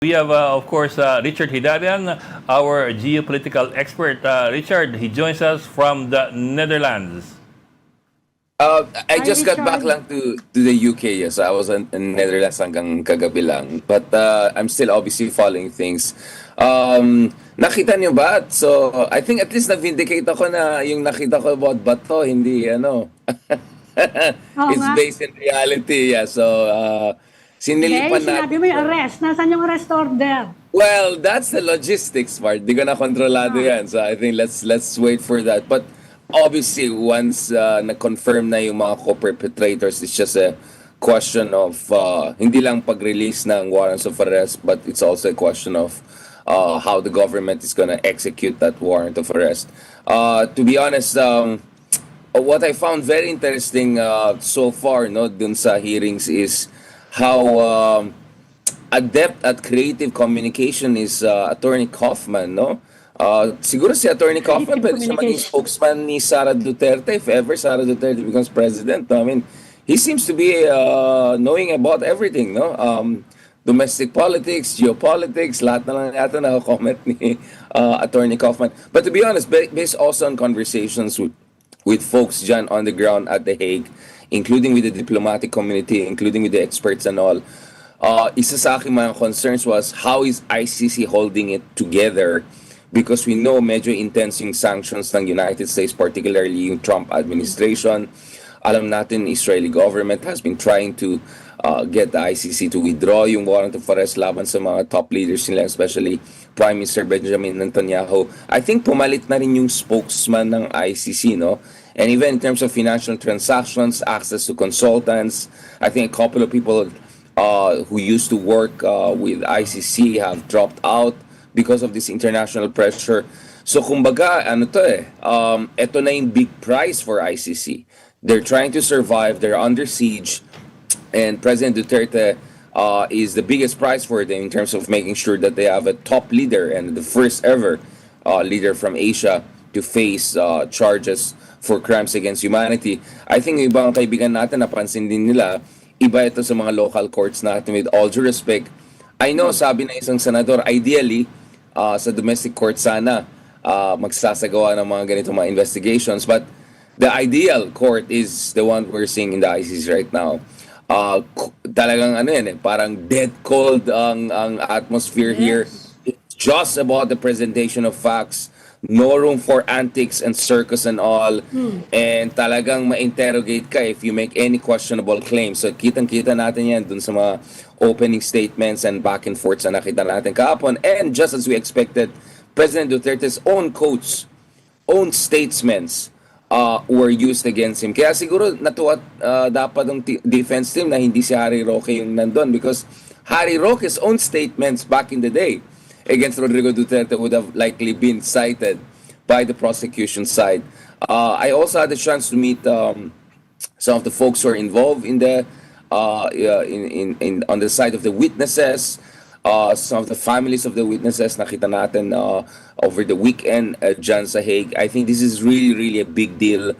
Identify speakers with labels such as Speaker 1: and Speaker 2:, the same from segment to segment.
Speaker 1: We have, of course, Richard Heydarian, our geopolitical expert. Richard, he joins us from the Netherlands.
Speaker 2: I
Speaker 3: Hi,
Speaker 2: just got back
Speaker 3: Richard.
Speaker 2: lang to the UK. Yes, I was in Netherlands hanggang kagabi lang. But I'm still obviously following things. Nakita niyo ba? So, I think at least na-vindicate ako na yung nakita ko about Bato, hindi ano.
Speaker 3: Oo
Speaker 2: It's
Speaker 3: nga.
Speaker 2: based in reality. Yeah, so
Speaker 3: Hindi,
Speaker 2: sinilipan
Speaker 3: sinabi
Speaker 2: natin
Speaker 3: mo yung
Speaker 2: siya.
Speaker 3: arrest. Nasaan yung arrest order?
Speaker 2: Well, that's the logistics part. Di ko na kontrolado yan. So I think let's wait for that. But obviously, once na-confirm na yung mga co-perpetrators, it's just a question of hindi lang pag-release ng warrants of arrest, but it's also a question of how the government is gonna execute that warrant of arrest. To be honest, what I found very interesting so far, no, dun sa hearings is how adept at creative communication is Attorney Kaufman, no? Siguro si Attorney Kaufman
Speaker 3: Creative
Speaker 2: pwede siya maging
Speaker 3: communication.
Speaker 2: spokesman ni Sara Duterte if ever Sara Duterte becomes president. No? I mean, he seems to be knowing about everything, no? Domestic politics, geopolitics, lahat na lang yata na-comment ni Attorney Kaufman. But to be honest, based also on conversations with folks dyan on the ground at The Hague, including with the diplomatic community, including with the experts and all, isa sa aking mga concerns was how is ICC holding it together, because we know medyo intense yung sanctions ng United States, particularly yung Trump administration. Alam natin, Israeli government has been trying to get the ICC to withdraw yung warrant of arrest laban sa mga top leaders nila, especially Prime Minister Benjamin Netanyahu. I think pumalit na rin yung spokesman ng ICC, no? And even in terms of financial transactions, access to consultants, I think a couple of people who used to work with ICC have dropped out because of this international pressure. So kumbaga, ano to eto na yung big prize for ICC. They're trying to survive, they're under siege, and President Duterte is the biggest prize for them in terms of making sure that they have a top leader and the first ever leader from Asia to face charges for crimes against humanity. I think yung ibang kaibigan natin, napansin din nila, iba ito sa mga local courts natin. With all due respect, I know sabi na isang senador, ideally, sa domestic court sana magsasagawa ng mga ganitong mga investigations. But the ideal court is the one we're seeing in the ICC right now. Talagang ano yan parang dead cold ang atmosphere here. It's just about the presentation of facts. No room for antics and circus and all. And talagang ma-interrogate ka if you make any questionable claims. So kitang-kita natin yan dun sa mga opening statements and back and forth na nakita natin kahapon. And just as we expected, President Duterte's own quotes, own statements were used against him. Kaya siguro natuwa dapat ang defense team na hindi si Harry Roque yung nandun, because Harry Roque's own statements back in the day against Rodrigo Duterte would have likely been cited by the prosecution side. I also had the chance to meet some of the folks who are involved in the on the side of the witnesses, some of the families of the witnesses. Nakita natin over the weekend dyan sa Hague. I think this is really a big deal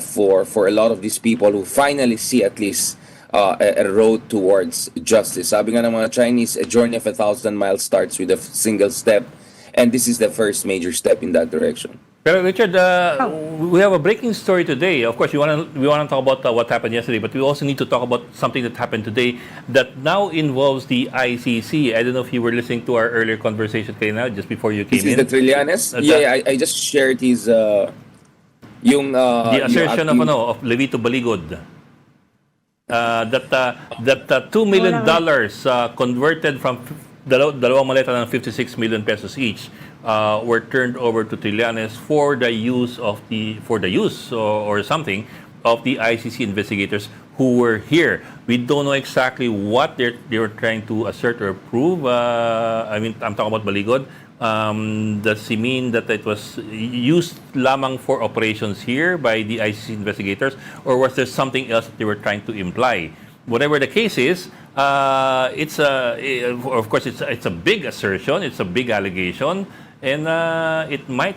Speaker 2: for a lot of these people who finally see at least a road towards justice. Sabi nga ng mga Chinese, a journey of 1,000 miles starts with a single step, and this is the first major step in that direction.
Speaker 1: Pero Richard, we have a breaking story today. Of course, we want to talk about what happened yesterday, but we also need to talk about something that happened today that now involves the ICC. I don't know if you were listening to our earlier conversation now, just before you came
Speaker 2: This is
Speaker 1: in.
Speaker 2: the Trillanes? Yeah, I just shared his yung
Speaker 1: The assertion of Levito Baligod. That $2 million converted from dalawang maleta ng 56 million pesos each were turned over to Trillanes for the use or something of the ICC investigators who were here. We don't know exactly what they were trying to assert or prove. I mean, I'm talking about Baligod. Does he mean that it was used lamang for operations here by the ICC investigators, or was there something else that they were trying to imply? Whatever the case is, of course it's a big assertion, it's a big allegation, and it may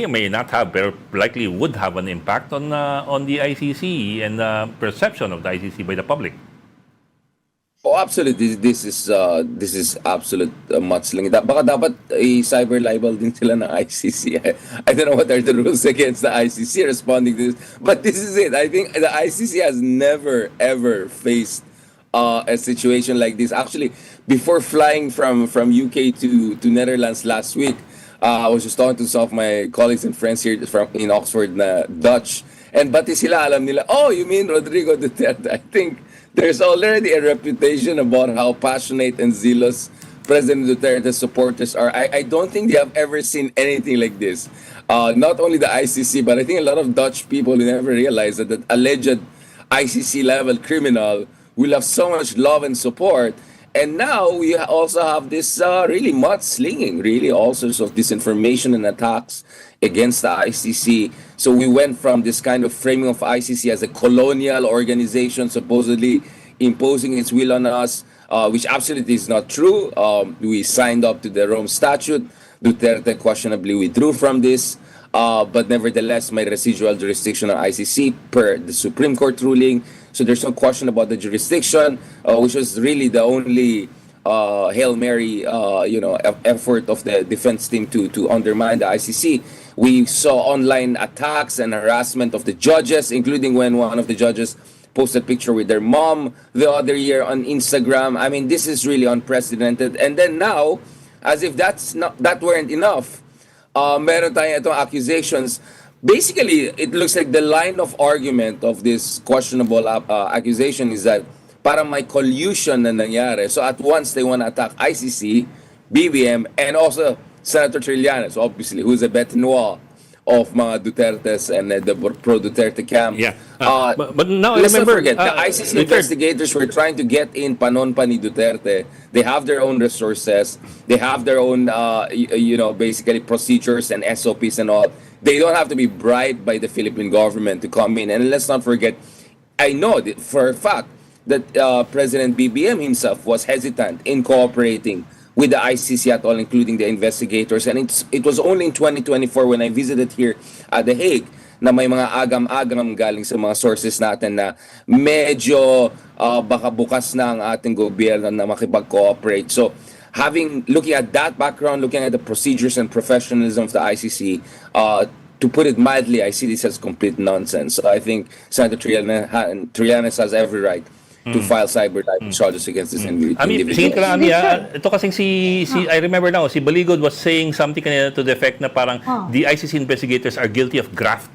Speaker 1: or may not have, but likely would have an impact on the ICC and perception of the ICC by the public.
Speaker 2: Oh, absolutely. This is absolute mudslinging. Baka dapat i-cyber libel din sila ng ICC. I don't know what are the rules against the ICC responding to this, but this is it. I think the ICC has never ever faced a situation like this. Actually, before flying from UK to Netherlands last week, I was just talking to some of my colleagues and friends here from in Oxford na Dutch, and pati sila alam nila, oh, you mean Rodrigo Duterte? I think there's already a reputation about how passionate and zealous President Duterte's supporters are. I don't think they have ever seen anything like this. Not only the ICC, but I think a lot of Dutch people who never realized that the alleged ICC level criminal will have so much love and support. And now we also have this really mudslinging, really all sorts of disinformation and attacks against the ICC. So we went from this kind of framing of ICC as a colonial organization supposedly imposing its will on us, which absolutely is not true. We signed up to the Rome Statute. Duterte questionably withdrew from this. But nevertheless, my residual jurisdiction on ICC per the Supreme Court ruling. So there's no question about the jurisdiction, which was really the only Hail Mary, effort of the defense team to undermine the ICC. We saw online attacks and harassment of the judges, including when one of the judges posted a picture with their mom the other year on Instagram. I mean, this is really unprecedented. And then now, as if that weren't enough, meron tayong itong accusations. Basically, it looks like the line of argument of this questionable accusation is that parang may collusion na nangyari. So at once, they want to attack ICC, BBM, and also Senator Trillanes, obviously, who's a bête noire of mga Dutertes and the pro-Duterte camp.
Speaker 1: Yeah. But now I
Speaker 2: Let's not
Speaker 1: remember,
Speaker 2: forget, the ICC investigators were trying to get in panon pa ni Duterte. They have their own resources. They have their own, basically procedures and SOPs and all. They don't have to be bribed by the Philippine government to come in. And let's not forget, I know that for a fact that President BBM himself was hesitant in cooperating with the ICC at all, including the investigators. And it was only in 2024 when I visited here at The Hague na may mga agam-agam galing sa mga sources natin na medyo baka bukas na ang ating gobyerno na makipag-cooperate. So, looking at that background, looking at the procedures and professionalism of the ICC, to put it mildly, I see this as complete nonsense. So I think Senator Trillanes has every right to file cyber libel charges against this individual.
Speaker 1: singit ka lang, Ami, ito kasing I remember now, si Baligod was saying something kanina to the effect na parang the ICC investigators are guilty of graft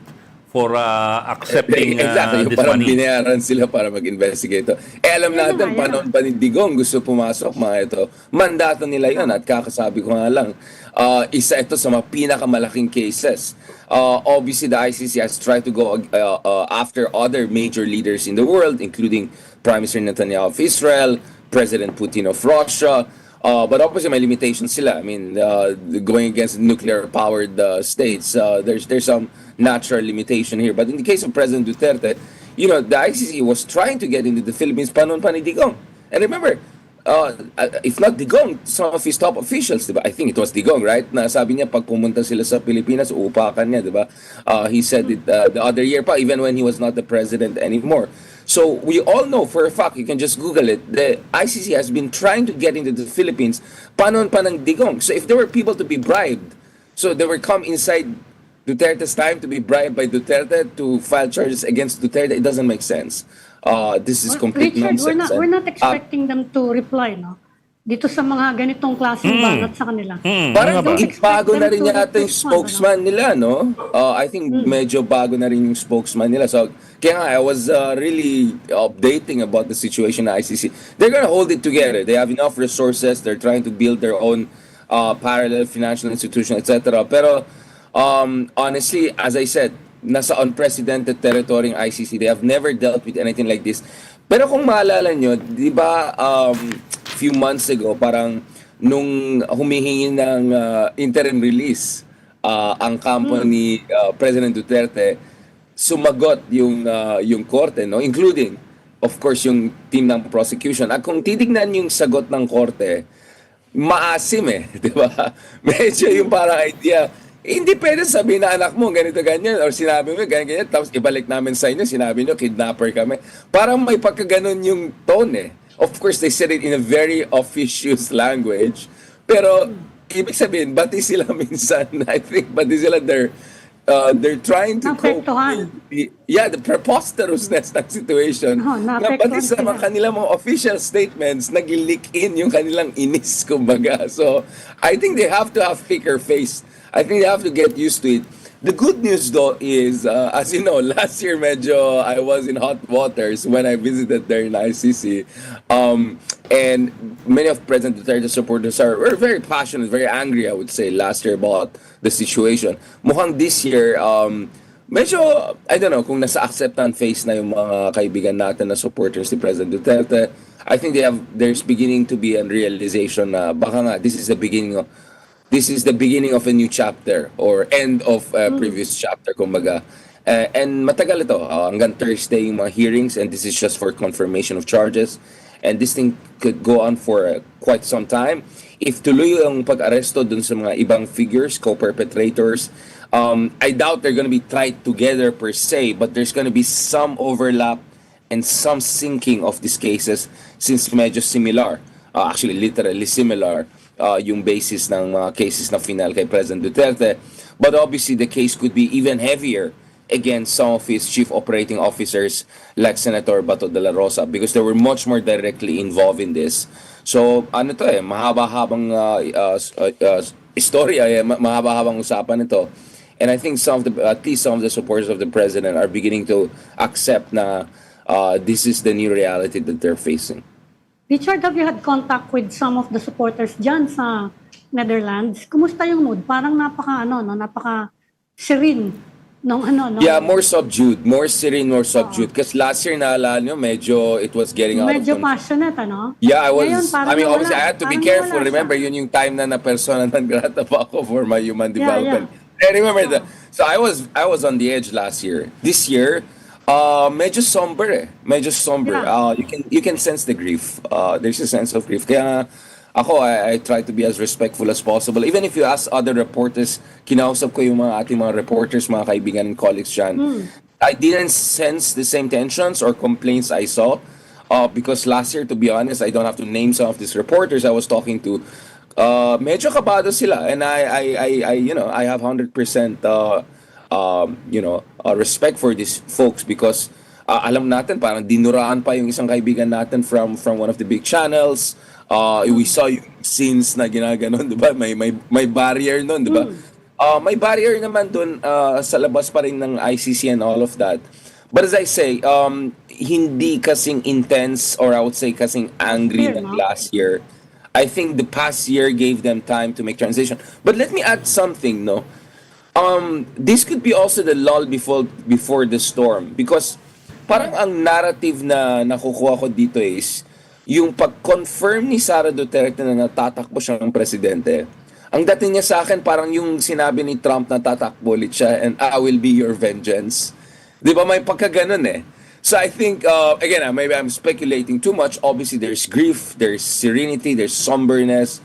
Speaker 1: for accepting
Speaker 2: exactly,
Speaker 1: this
Speaker 2: parang
Speaker 1: money.
Speaker 2: binayaran sila para mag-investigate. Alam natin, panon pa ni Digong gusto pumasok, mga ito. Mandato nila yun at kakasabi ko nga lang, isa ito sa mga pinakamalaking cases. Obviously, the ICC has tried to go after other major leaders in the world, including Prime Minister Netanyahu of Israel, President Putin of Russia, but obviously may limitations sila. I mean, going against nuclear-powered states, there's some natural limitation here. But in the case of President Duterte, the ICC was trying to get into the Philippines panon pa ni Digong. And remember, if not Digong, some of his top officials, diba? I think it was Digong, right? Na sabi niya, pag pumunta sila sa Pilipinas, uupakan niya, diba? He said it the other year pa, even when he was not the president anymore. So we all know for a fact, you can just Google it, the ICC has been trying to get into the Philippines panon pa ng Digong. So if there were people to be bribed, so they were come inside Duterte's time to be bribed by Duterte to file charges against Duterte, it doesn't make sense. This is complete
Speaker 3: Richard,
Speaker 2: nonsense.
Speaker 3: we're not expecting them to reply, no? Dito sa mga ganitong klaseng banat sa kanila.
Speaker 2: Parang
Speaker 3: Don't expect
Speaker 2: bago na
Speaker 3: them
Speaker 2: rin
Speaker 3: to
Speaker 2: yata yung
Speaker 3: respond,
Speaker 2: spokesman nila, no? I think medyo bago na rin yung spokesman nila. So, kaya nga, I was really updating about the situation na ICC. They're gonna hold it together. They have enough resources. They're trying to build their own parallel financial institution, etc. Pero, honestly, as I said, nasa unprecedented territory ng ICC. They have never dealt with anything like this. Pero kung maalala nyo, di ba, few months ago, parang nung humihingi ng interim release ang kampo ni President Duterte, sumagot yung korte, no? Including, of course, yung team ng prosecution. At kung titignan yung sagot ng korte, maasim di ba? Medyo yung parang idea, hindi pwede sabihin na anak mo, ganito, ganyan, or sinabi mo, ganyan, ganyan, tapos ibalik namin sa inyo, sinabi nyo, kidnapper kami. Parang may pagkaganon yung tone Of course, they said it in a very officious language. Pero, ibig sabihin, bati sila minsan. I think, bati sila they're trying to cope
Speaker 3: Naapektuhan.
Speaker 2: with the preposterousness ng situation.
Speaker 3: Oo,
Speaker 2: Na
Speaker 3: naapektuhan
Speaker 2: pati sa
Speaker 3: sila.
Speaker 2: mga kanilang mga official statements, nag-leak in yung kanilang inis, kumbaga. So, I think they have to have thicker face. I think they have to get used to it. The good news though is, as you know, last year medyo I was in hot waters when I visited there in ICC. And many of President Duterte's supporters were very passionate, very angry, I would say, last year about the situation. Mukhang this year, medyo, I don't know, kung nasa acceptance phase na yung mga kaibigan natin na supporters ni President Duterte. I think there's beginning to be a realization na baka nga, this is the beginning of a new chapter or end of a previous chapter, kumbaga. And matagal ito, hanggang Thursday yung mga hearings, and this is just for confirmation of charges. And this thing could go on for quite some time. If tuloy ang pag-aresto dun sa mga ibang figures, co-perpetrators, I doubt they're gonna be tried together per se, but there's gonna be some overlap and some syncing of these cases since medyo similar, actually literally similar, yung basis ng mga cases na final kay President Duterte. But obviously, the case could be even heavier against some of his chief operating officers like Senator Bato de la Rosa because they were much more directly involved in this. So, ano to mahaba-habang istorya, mahaba-habang usapan ito. And I think at least some of the supporters of the president are beginning to accept na this is the new reality that they're facing.
Speaker 3: Richard, have you had contact with some of the supporters dyan sa Netherlands? Kumusta yung mood? Parang napaka-serene nung
Speaker 2: Yeah, more subdued. More serene, more subdued. Kasi last year, naalala nyo, medyo it was getting out of
Speaker 3: medyo
Speaker 2: control.
Speaker 3: passionate, ano?
Speaker 2: Yeah, I was,
Speaker 3: Ngayon, parang
Speaker 2: obviously,
Speaker 3: nawala.
Speaker 2: I had to be
Speaker 3: Parang
Speaker 2: careful.
Speaker 3: nawala siya.
Speaker 2: Remember, yun yung time na persona non grata pa ako for my human
Speaker 3: Yeah,
Speaker 2: development. I remember that. So I was on the edge last year. This year, medyo somber Medyo somber.
Speaker 3: Yeah.
Speaker 2: You can sense the grief. There's a sense of grief. Kaya ako, I try to be as respectful as possible. Even if you ask other reporters, kinausap ko yung ating mga reporters, mga kaibigan and colleagues dyan. I didn't sense the same tensions or complaints I saw. Because last year, to be honest, I don't have to name some of these reporters I was talking to. Medyo kabado sila, and I have 100% respect for these folks because alam natin parang dinuraan pa yung isang kaibigan natin from one of the big channels. We saw yung scenes na ginaganon, 'di ba? May barrier noon, 'di ba? May barrier naman doon sa labas pa rin ng ICC and all of that. But as I say, hindi kasing intense or I would say kasing angry
Speaker 3: Fair,
Speaker 2: ng
Speaker 3: no?
Speaker 2: last year. I think the past year gave them time to make transition. But let me add something, no? This could be also the lull before the storm because parang ang narrative na nakukuha ko dito is yung pag-confirm ni Sara Duterte na natatakbo siya ng presidente. Ang dating niya sa akin parang yung sinabi ni Trump na tatakbo ulit siya and I will be your vengeance. 'Di ba may pagkaganon eh? So I think, again, maybe I'm speculating too much. Obviously, there's grief, there's serenity, there's somberness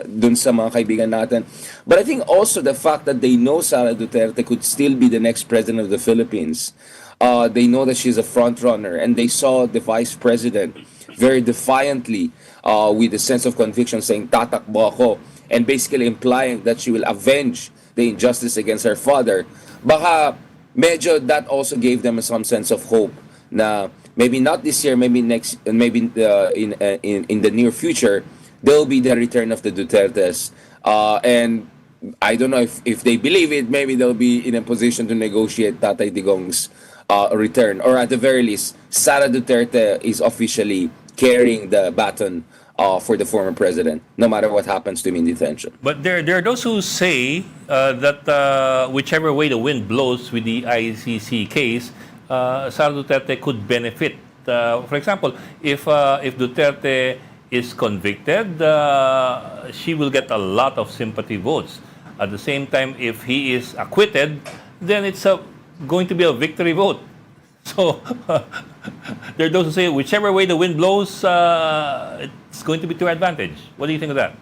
Speaker 2: dun sa mga kaibigan natin. But I think also the fact that they know Sara Duterte could still be the next president of the Philippines. They know that she's a front runner, and they saw the vice president very defiantly with a sense of conviction saying, tatakbo ako, and basically implying that she will avenge the injustice against her father. Baka medyo that also gave them some sense of hope na maybe not this year, maybe next, maybe in the near future, there will be the return of the Dutertes. And I don't know if they believe it, maybe they'll be in a position to negotiate Tatay Digong's return. Or at the very least, Sara Duterte is officially carrying the baton for the former president, no matter what happens to him in detention.
Speaker 1: But there are those who say that whichever way the wind blows with the ICC case, Sara Duterte could benefit. For example, if Duterte is convicted, she will get a lot of sympathy votes. At the same time, if he is acquitted, then it's going to be a victory vote. So there are those who say whichever way the wind blows, it's going to be to our advantage. What do you think of that?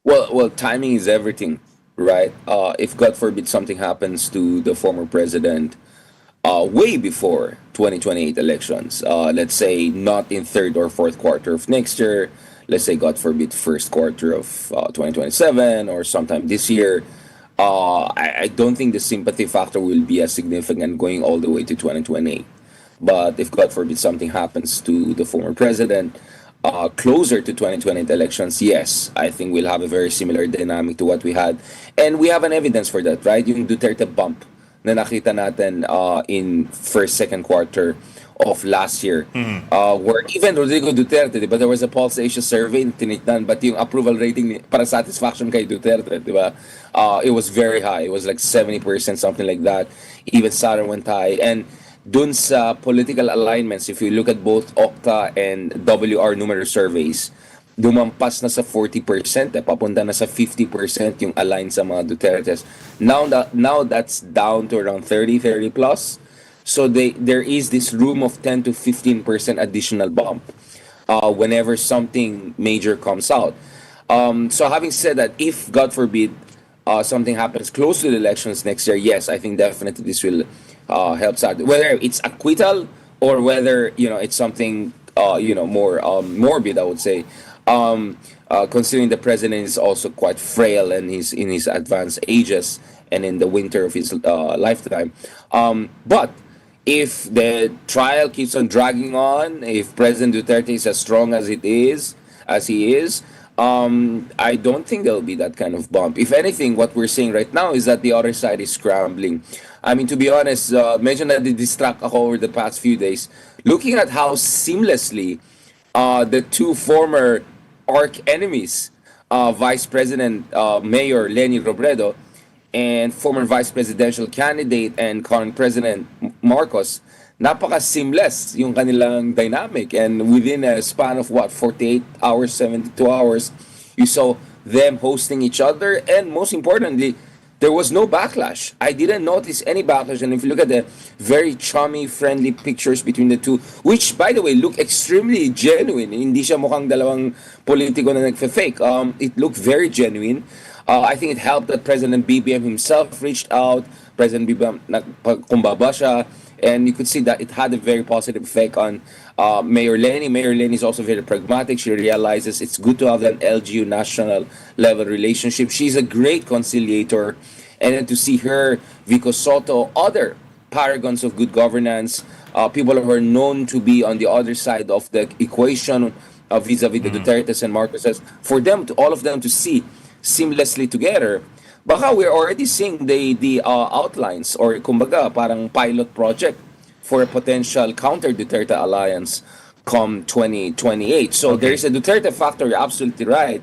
Speaker 2: Well, timing is everything, right? If God forbid something happens to the former president, way before 2028 elections. Let's say not in third or fourth quarter of next year. Let's say, God forbid, first quarter of 2027 or sometime this year. I don't think the sympathy factor will be as significant going all the way to 2028. But if, God forbid, something happens to the former president closer to 2020 elections, yes, I think we'll have a very similar dynamic to what we had. And we have an evidence for that, right? Yung Duterte bump na nakita natin in first, second quarter of last year. Where even Rodrigo Duterte, di ba, there was a Pulse Asia survey na tinignan, but yung approval rating para satisfaction kay Duterte, di ba, it was very high. It was like 70%, something like that. Even Sara went high. And dun sa political alignments, if you look at both Okta and WR numero surveys, dumampas na sa 40%, papunta na sa 50% yung aligned sa mga Dutertes. Now that's down to around 30 plus. So there is this room of 10 to 15% additional bump whenever something major comes out. So having said that, if, God forbid, something happens close to the elections next year, yes, I think definitely this will help out. Whether it's acquittal or whether it's something more morbid, I would say. Considering the president is also quite frail and he's in his advanced ages and in the winter of his lifetime. But if the trial keeps on dragging on, if President Duterte is as strong as he is, I don't think there'll be that kind of bump. If anything, what we're seeing right now is that the other side is scrambling. I mean, to be honest, medyo na-distract ako over the past few days looking at how seamlessly the two former arch enemies, Vice President Mayor Leni Robredo and former Vice Presidential candidate and current President Marcos, napaka-seamless yung kanilang dynamic. And within a span of 48 hours, 72 hours, you saw them hosting each other. And most importantly, there was no backlash. I didn't notice any backlash. And if you look at the very chummy, friendly pictures between the two, which, by the way, look extremely genuine. Hindi siya mukhang dalawang politiko na nagfe-fake. It looked very genuine. I think it helped that President BBM himself reached out. President BBM, kumbaba siya. And you could see that it had a very positive effect on Mayor Leni. Mayor Leni is also very pragmatic. She realizes it's good to have an LGU national level relationship. She's a great conciliator. And then to see her, Vico Soto, other paragons of good governance, people who are known to be on the other side of the equation vis-a-vis the Dutertes and Marcoses, for them, all of them to see seamlessly together, baka we're already seeing the outlines or kumbaga parang pilot project for a potential counter-Duterte alliance come 2028. So there is a Duterte factor, you're absolutely right.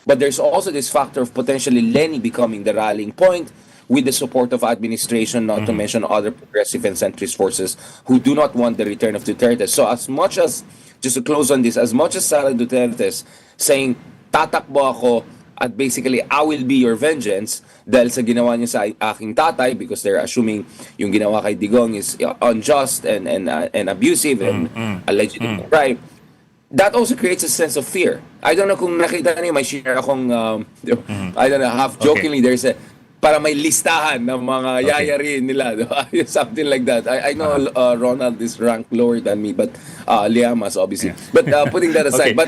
Speaker 2: But there's also this factor of potentially Leni becoming the rallying point with the support of administration, not to mention other progressive and centrist forces who do not want the return of Duterte. So as much as, just to close on this, as much as Sara Duterte's saying, tatakbo ako, at basically, I will be your vengeance dahil sa ginawa niya sa aking tatay, because they're assuming yung ginawa kay Digong is unjust and abusive and allegedly bribe. That also creates a sense of fear. I don't know kung nakita niyo, may share akong, I don't know, half jokingly, there's a, para may listahan ng mga yayarin nila. Something like that. I know Ronald is ranked lower than me, but Liamas, obviously. But putting that aside, but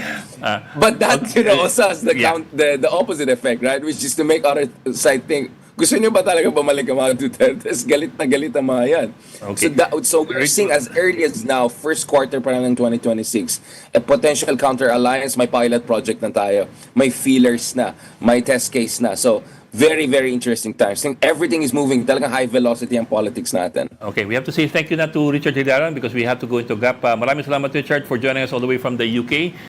Speaker 2: that, also has the opposite effect, right? Which is to make other side think, gusto nyo ba talaga bumalik ang mga Dutertes? Galit na galit ang mga yan. So we're seeing as early as now, first quarter pa lang ng 2026, a potential counter-alliance, may pilot project na tayo, may feelers na, may test case na. So, very, very interesting times. I think everything is moving. Talagang high velocity ang politics natin.
Speaker 1: Okay, we have to say thank you na to Richard Heydarian because we have to go into gap. Maraming salamat, Richard, for joining us all the way from the UK.